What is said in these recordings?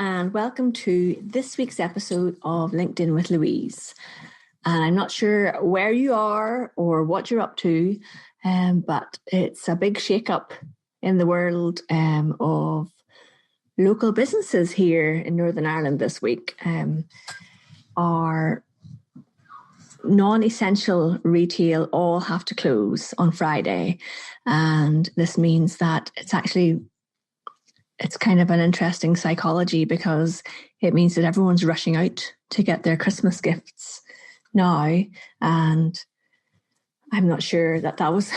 and welcome to this week's episode of LinkedIn with Louise. And I'm not sure where you are or what you're up to, but it's a big shake-up in the world of local businesses here in Northern Ireland this week. Our non-essential retail all have to close on Friday. And this means that it's kind of an interesting psychology because it means that everyone's rushing out to get their Christmas gifts now. And I'm not sure that was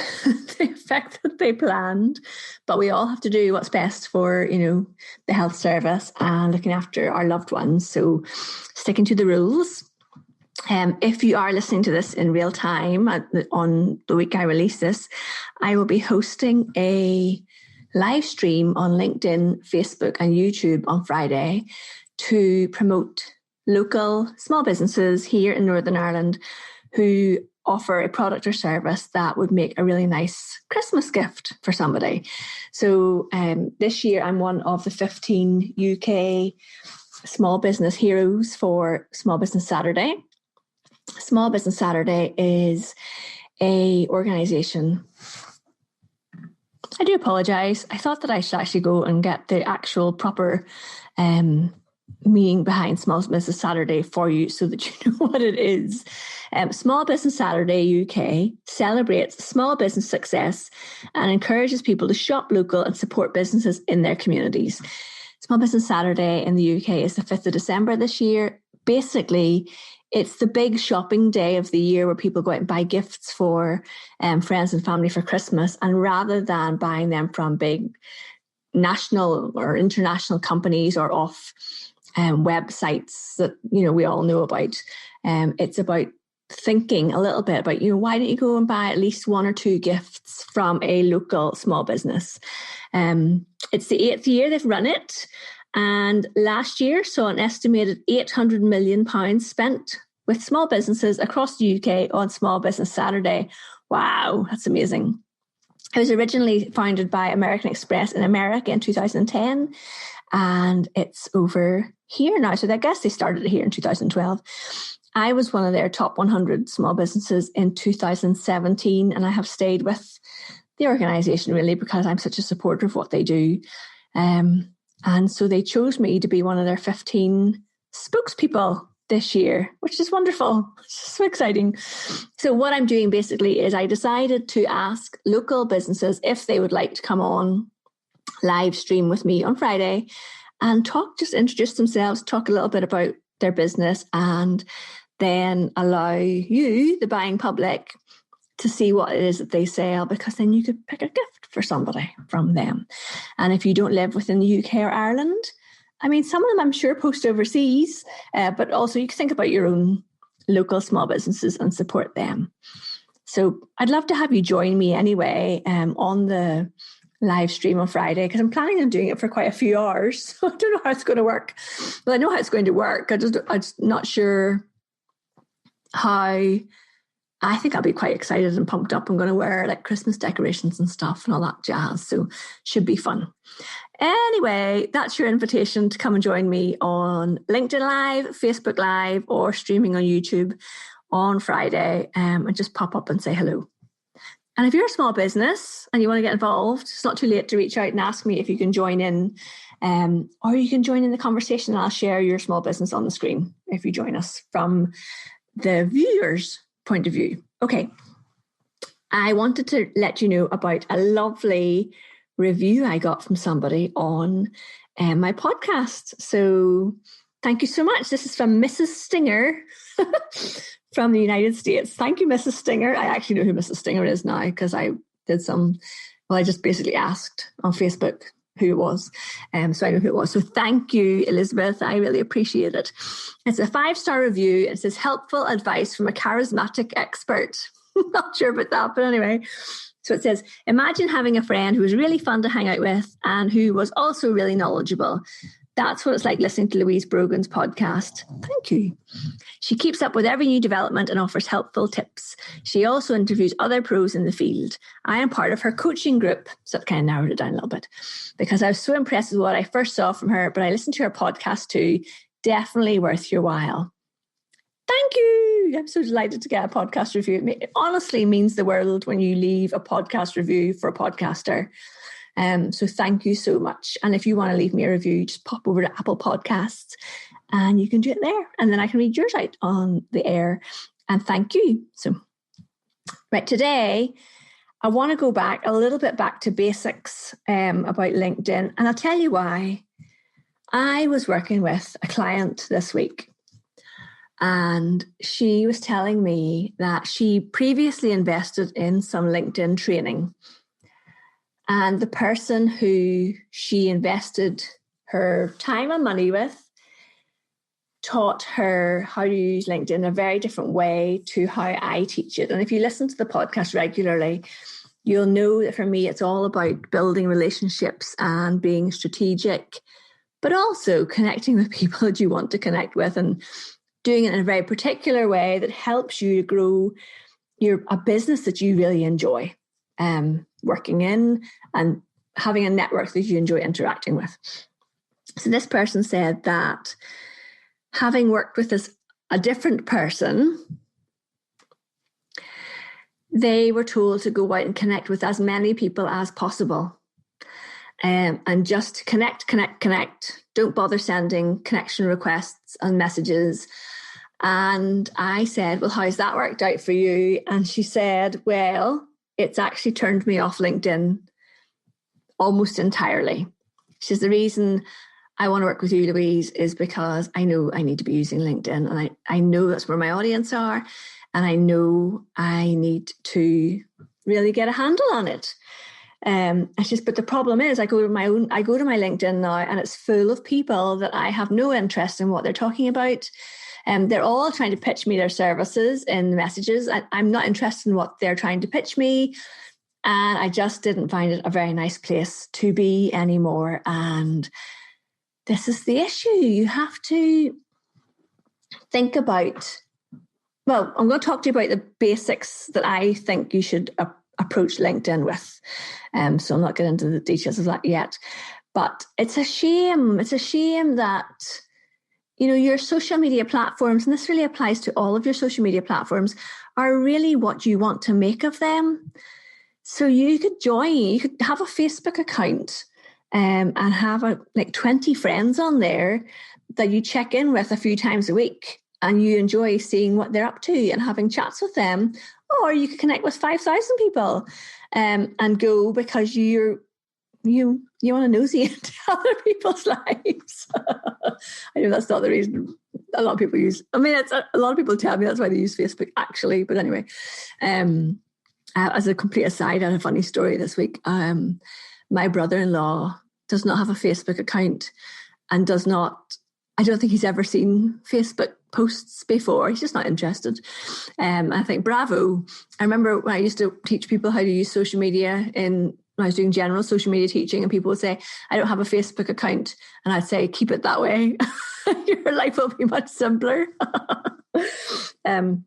the effect that they planned, but we all have to do what's best for, the health service and looking after our loved ones. So sticking to the rules. If you are listening to this in real time on the week I release this, I will be hosting a live stream on LinkedIn, Facebook, and YouTube on Friday to promote local small businesses here in Northern Ireland who offer a product or service that would make a really nice Christmas gift for somebody. So this year, I'm one of the 15 UK small business heroes for Small Business Saturday. Small Business Saturday is an organisation. I do apologise. I thought that I should actually go and get the actual proper meaning behind Small Business Saturday for you so that you know what it is. Small Business Saturday UK celebrates small business success and encourages people to shop local and support businesses in their communities. Small Business Saturday in the UK is the 5th of December this year. Basically, it's the big shopping day of the year where people go out and buy gifts for friends and family for Christmas. And rather than buying them from big national or international companies or off websites that, we all know about, it's about thinking a little bit about, why don't you go and buy at least one or two gifts from a local small business? It's the 8th year they've run it. And last year saw an estimated £800 million spent with small businesses across the UK on Small Business Saturday. Wow, that's amazing. It was originally founded by American Express in America in 2010, and it's over here now. So I guess they started it here in 2012. I was one of their top 100 small businesses in 2017, and I have stayed with the organisation really because I'm such a supporter of what they do. And so they chose me to be one of their 15 spokespeople this year, which is wonderful. It's so exciting. So what I'm doing basically is I decided to ask local businesses if they would like to come on live stream with me on Friday and just introduce themselves, talk a little bit about their business, and then allow you, the buying public, to see what it is that they sell, because then you could pick a gift for somebody from them. And if you don't live within the UK or Ireland, some of them I'm sure post overseas, but also you can think about your own local small businesses and support them. So I'd love to have you join me anyway on the live stream on Friday, because I'm planning on doing it for quite a few hours. So I don't know how it's going to work. Well, I know how it's going to work. I'm just not sure how. I think I'll be quite excited and pumped up. I'm going to wear like Christmas decorations and stuff and all that jazz. So should be fun. Anyway, that's your invitation to come and join me on LinkedIn Live, Facebook Live, or streaming on YouTube on Friday, and just pop up and say hello. And if you're a small business and you want to get involved, it's not too late to reach out and ask me if you can join in, or you can join in the conversation and I'll share your small business on the screen if you join us from the viewers' point of view. Okay. I wanted to let you know about a lovely review I got from somebody on my podcast. So thank you so much. This is from Mrs. Stinger from the United States. Thank you, Mrs. Stinger. I actually know who Mrs. Stinger is now because I just basically asked on Facebook who it was. So I know who it was. So thank you, Elizabeth. I really appreciate it. It's a 5-star review. It says, helpful advice from a charismatic expert. Not sure about that, but anyway. So it says, imagine having a friend who was really fun to hang out with and who was also really knowledgeable. That's what it's like listening to Louise Brogan's podcast. Thank you. She keeps up with every new development and offers helpful tips. She also interviews other pros in the field. I am part of her coaching group. So that kind of narrowed it down a little bit because I was so impressed with what I first saw from her, but I listened to her podcast too. Definitely worth your while. Thank you. I'm so delighted to get a podcast review. It honestly means the world when you leave a podcast review for a podcaster. So thank you so much. And if you want to leave me a review, just pop over to Apple Podcasts and you can do it there. And then I can read yours out on the air. And thank you. So, right, today, I want to go back a little bit back to basics about LinkedIn. And I'll tell you why. I was working with a client this week. And she was telling me that she previously invested in some LinkedIn training. And the person who she invested her time and money with taught her how to use LinkedIn in a very different way to how I teach it. And if you listen to the podcast regularly, you'll know that for me, it's all about building relationships and being strategic, but also connecting with people that you want to connect with and doing it in a very particular way that helps you to grow a business that you really enjoy working in and having a network that you enjoy interacting with. So this person said that having worked with a different person, they were told to go out and connect with as many people as possible. And just connect. Don't bother sending connection requests and messages. And I said, well, how's that worked out for you? And she said, well, it's actually turned me off LinkedIn almost entirely. She says, the reason I want to work with you, Louise, is because I know I need to be using LinkedIn. And I know that's where my audience are. And I know I need to really get a handle on it. But the problem is I go to my LinkedIn now and it's full of people that I have no interest in what they're talking about. They're all trying to pitch me their services in messages. I'm not interested in what they're trying to pitch me. And I just didn't find it a very nice place to be anymore. And this is the issue. You have to think about, well, I'm going to talk to you about the basics that I think you should approach LinkedIn with. So I'm not getting into the details of that yet. But it's a shame. It's a shame that, you know, your social media platforms, and this really applies to all of your social media platforms, are really what you want to make of them. So you could have a Facebook account and have 20 friends on there that you check in with a few times a week and you enjoy seeing what they're up to and having chats with them. Or you could connect with 5,000 people and go because you want to nosy into other people's lives. I know that's not the reason a lot of people use. I mean, a lot of people tell me that's why they use Facebook, actually. But anyway, as a complete aside, I had a funny story this week. My brother-in-law does not have a Facebook account and I don't think he's ever seen Facebook posts before. He's just not interested. I think bravo. I remember when I used to teach people how to use social media when I was doing general social media teaching, and people would say, I don't have a Facebook account. And I'd say, keep it that way. Your life will be much simpler. But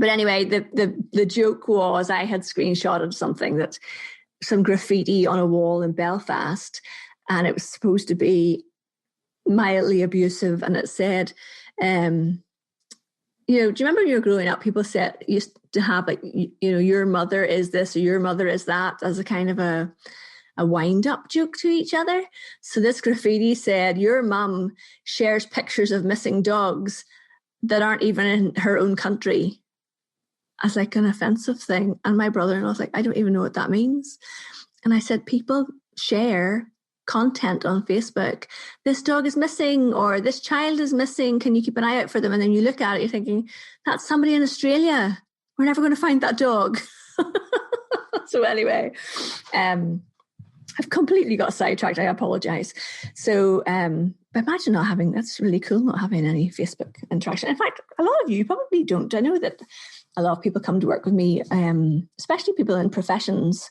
anyway, the joke was I had screenshotted some graffiti on a wall in Belfast, and it was supposed to be mildly abusive. And it said, do you remember when you were growing up, people used to have your mother is this or your mother is that as a kind of a wind-up joke to each other. So this graffiti said, your mum shares pictures of missing dogs that aren't even in her own country, as like an offensive thing. And my brother-in-law was like, I don't even know what that means. And I said, people share content on Facebook. This dog is missing, or this child is missing. Can you keep an eye out for them? And then you look at it, you're thinking, that's somebody in Australia. We're never going to find that dog. So anyway, I've completely got sidetracked. I apologize. So imagine that's really cool, not having any Facebook interaction. In fact, a lot of you probably don't. I know that a lot of people come to work with me, especially people in professions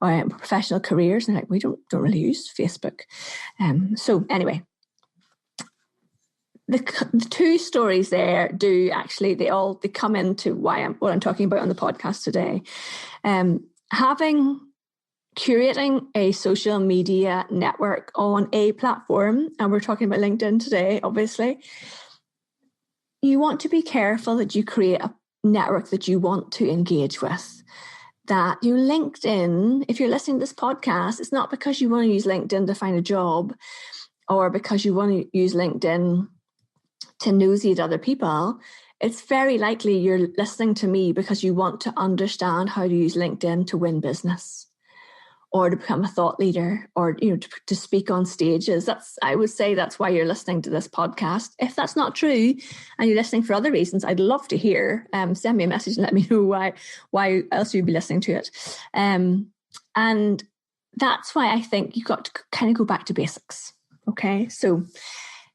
or professional careers, and we don't really use Facebook. So anyway, the two stories there do actually, they come into what I'm talking about on the podcast today. Curating a social media network on a platform, and we're talking about LinkedIn today, obviously, you want to be careful that you create a network that you want to engage with. That you LinkedIn, if you're listening to this podcast, it's not because you want to use LinkedIn to find a job or because you want to use LinkedIn to nosy at other people. It's very likely you're listening to me because you want to understand how to use LinkedIn to win business or to become a thought leader or, to speak on stages. I would say that's why you're listening to this podcast. If that's not true and you're listening for other reasons, I'd love to hear. Send me a message and let me know why else you'd be listening to it. And that's why I think you've got to kind of go back to basics. Okay, so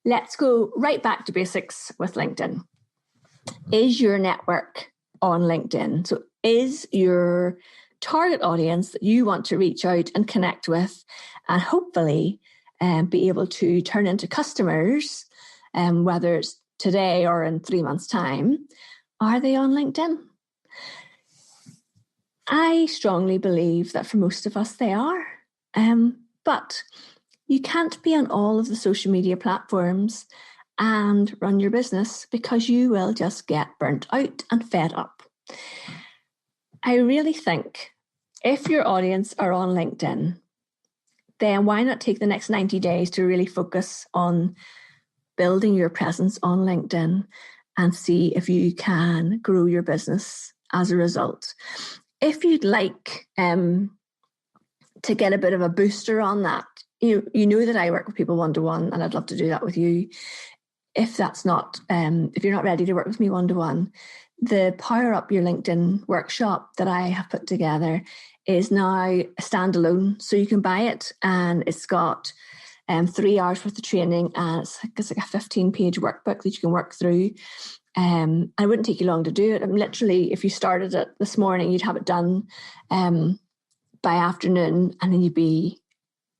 let's go right back to basics with LinkedIn. Is your network on LinkedIn? So is your target audience that you want to reach out and connect with and hopefully be able to turn into customers, whether it's today or in 3 months' time, are they on LinkedIn? I strongly believe that for most of us they are. But you can't be on all of the social media platforms and run your business because you will just get burnt out and fed up. I really think if your audience are on LinkedIn, then why not take the next 90 days to really focus on building your presence on LinkedIn and see if you can grow your business as a result. If you'd like to get a bit of a booster on that, you know that I work with people one-to-one and I'd love to do that with you. If that's not, if you're not ready to work with me one-to-one, the Power Up Your LinkedIn workshop that I have put together is now a standalone. So you can buy it and it's got 3 hours worth of training and it's like a 15-page workbook that you can work through. It wouldn't take you long to do it. Literally, if you started it this morning, you'd have it done by afternoon and then you'd be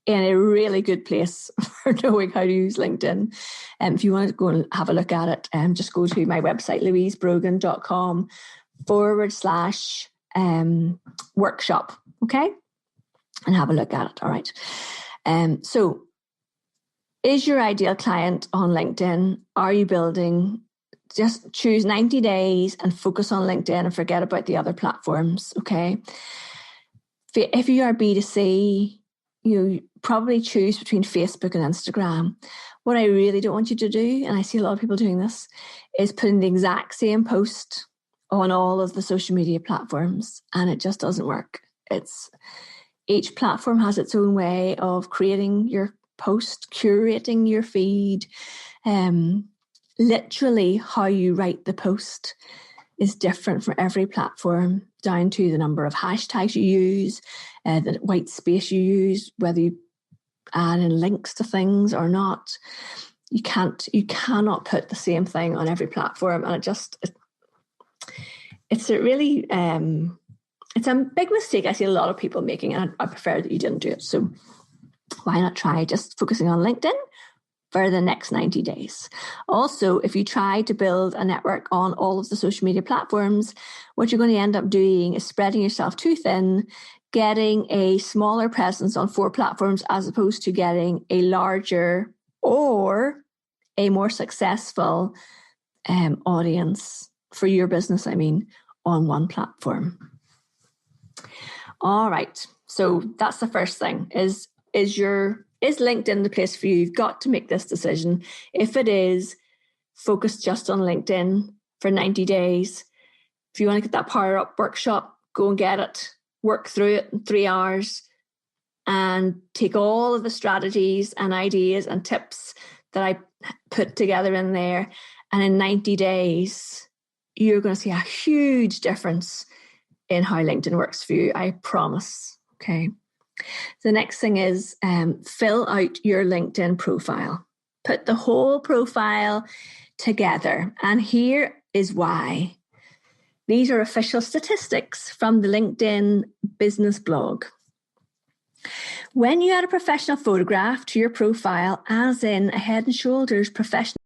in a really good place for knowing how to use LinkedIn. If you want to go and have a look at it, just go to my website, louisebrogan.com/workshop, okay? And have a look at it, all right? So is your ideal client on LinkedIn? Are you building? Just choose 90 days and focus on LinkedIn and forget about the other platforms, okay? If you are B2C, you probably choose between Facebook and Instagram. What I really don't want you to do, and I see a lot of people doing this, is putting the exact same post on all of the social media platforms, and it just doesn't work. Each platform has its own way of creating your post, curating your feed. Literally how you write the post is different for every platform, down to the number of hashtags you use, the white space you use, whether you add in links to things or not. You cannot put the same thing on every platform, and it's a really it's a big mistake I see a lot of people making, and I prefer that you didn't do it. So why not try just focusing on LinkedIn for the next 90 days. Also, if you try to build a network on all of the social media platforms, what you're going to end up doing is spreading yourself too thin, getting a smaller presence on 4 platforms as opposed to getting a larger or a more successful audience for your business, on one platform. All right. So that's the first thing is LinkedIn the place for you? You've got to make this decision. If it is, focus just on LinkedIn for 90 days. If you want to get that Power Up workshop, go and get it. Work through it in 3 hours and take all of the strategies and ideas and tips that I put together in there. And in 90 days, you're going to see a huge difference in how LinkedIn works for you. I promise. Okay. The next thing is fill out your LinkedIn profile. Put the whole profile together. And here is why. These are official statistics from the LinkedIn business blog. When you add a professional photograph to your profile, as in a Head and Shoulders professional